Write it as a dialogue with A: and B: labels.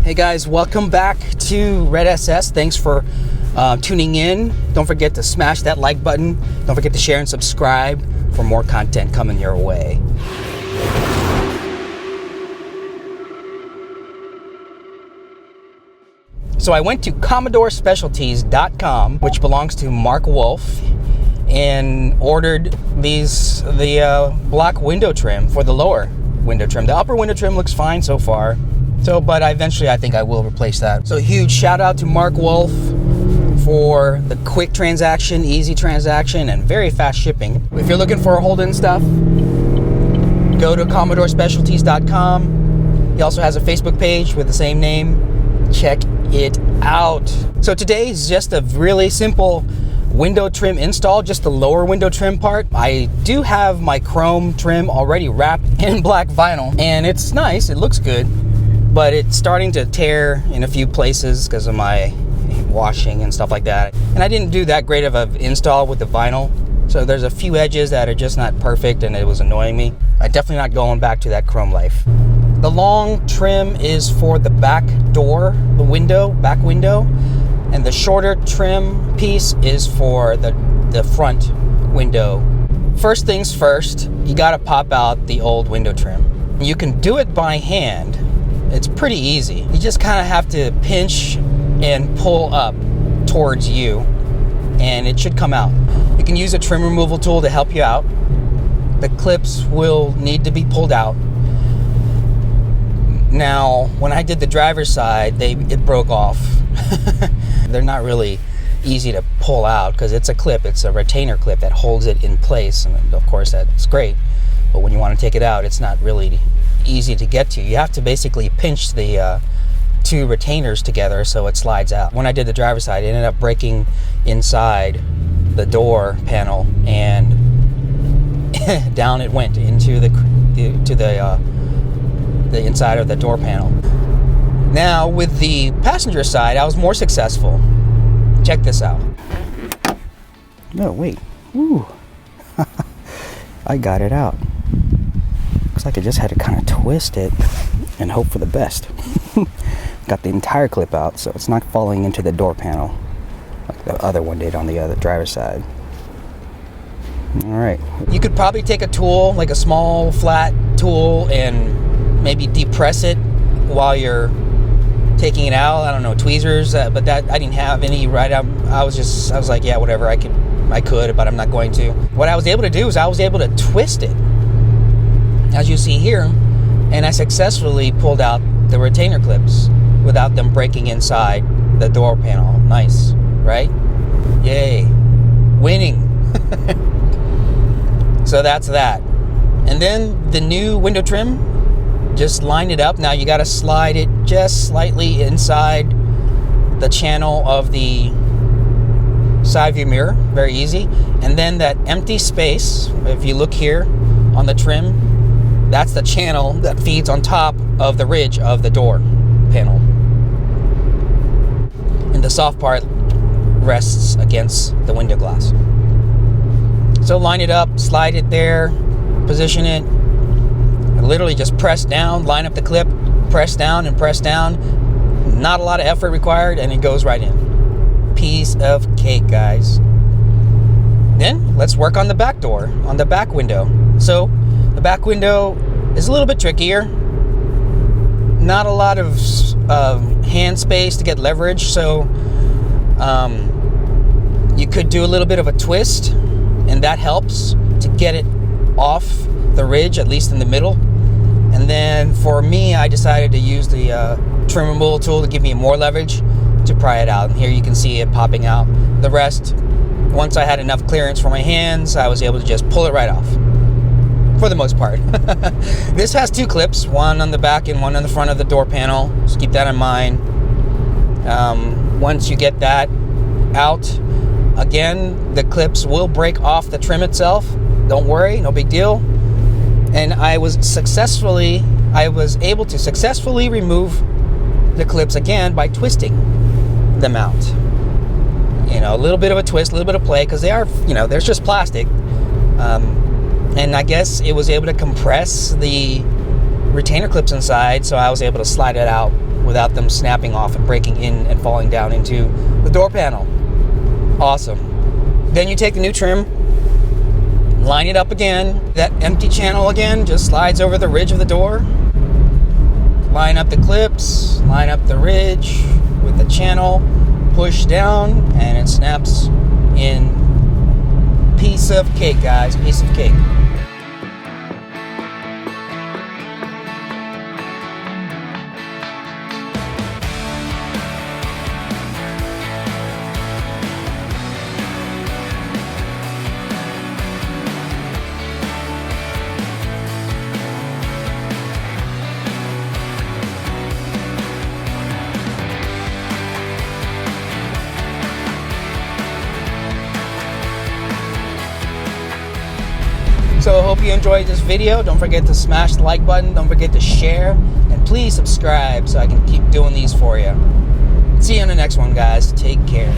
A: Hey guys, welcome back to Red SS. Thanks for tuning in. Don't forget to smash that like button. Don't forget to share and subscribe for more content coming your way. So I went to CommodoreSpecialties.com, which belongs to Mark Wolf, and ordered the black window trim for the lower window trim. The upper window trim looks fine so far. But eventually I think I will replace that. So huge shout out to Mark Wolf for the quick transaction, easy transaction, and very fast shipping. If you're looking for hold-in stuff, go to CommodoreSpecialties.com. He also has a Facebook page with the same name. Check it out. So today is just a really simple window trim install, just the lower window trim part. I do have my chrome trim already wrapped in black vinyl, and it's nice, it looks good. But it's starting to tear in a few places because of my washing and stuff like that. And I didn't do that great of an install with the vinyl. So there's a few edges that are just not perfect and it was annoying me. I'm definitely not going back to that chrome life. The long trim is for the back door, the window, back window. And the shorter trim piece is for the front window. First things first, you gotta pop out the old window trim. You can do it by hand. It's pretty easy. You just kind of have to pinch and pull up towards you and it should come out. You can use a trim removal tool to help you out. The clips will need to be pulled out. Now, when I did the driver's side, it broke off. They're not really easy to pull out because it's a clip. It's a retainer clip that holds it in place, and of course that's great. But when you want to take it out, it's not really easy to get to. You have to basically pinch the two retainers together so it slides out. When I did the driver's side, it ended up breaking inside the door panel, and down it went into the inside of the door panel. Now with the passenger side, I was more successful. Check this out. No, wait. Ooh. I got it out. Looks like I just had to kind of twist it and hope for the best. Got the entire clip out, so it's not falling into the door panel like the other one did on the other driver's side. All right. You could probably take a tool, like a small flat tool, and maybe depress it while you're taking it out. I don't know, tweezers, but that I didn't have any right out. I was like, yeah, whatever, I could, but I'm not going to. What I was able to do is I was able to twist it, as you see here, and I successfully pulled out the retainer clips without them breaking inside the door panel. Nice, right? Yay, winning. So that's that. And then the new window trim, just line it up. Now you got to slide it just slightly inside the channel of the side view mirror, very easy. And then that empty space, if you look here on the trim, that's the channel that feeds on top of the ridge of the door panel. And the soft part rests against the window glass. So line it up, slide it there, position it, and literally just press down, line up the clip, press down and press down. Not a lot of effort required, and it goes right in. Piece of cake, guys. Then let's work on the back door, on the back window. So the back window is a little bit trickier. Not a lot of hand space to get leverage, so you could do a little bit of a twist, and that helps to get it off the ridge, at least in the middle. And then for me, I decided to use the trim removal tool to give me more leverage to pry it out. And here you can see it popping out. The rest, once I had enough clearance for my hands, I was able to just pull it right off, for the most part. This has two clips, one on the back and one on the front of the door panel, so keep that in mind. Once you get that out, again, the clips will break off the trim itself. Don't worry, no big deal. And I was able to successfully remove the clips again by twisting them out. You know, a little bit of a twist, a little bit of play, because they are, there's just plastic. And I guess it was able to compress the retainer clips inside, so I was able to slide it out without them snapping off and breaking in and falling down into the door panel. Awesome. Then you take the new trim, line it up again. That empty channel again just slides over the ridge of the door. Line up the clips, line up the ridge with the channel, push down, and it snaps in. Piece of cake, guys, piece of cake. So I hope you enjoyed this video. Don't forget to smash the like button. Don't forget to share. And please subscribe so I can keep doing these for you. See you on the next one, guys. Take care.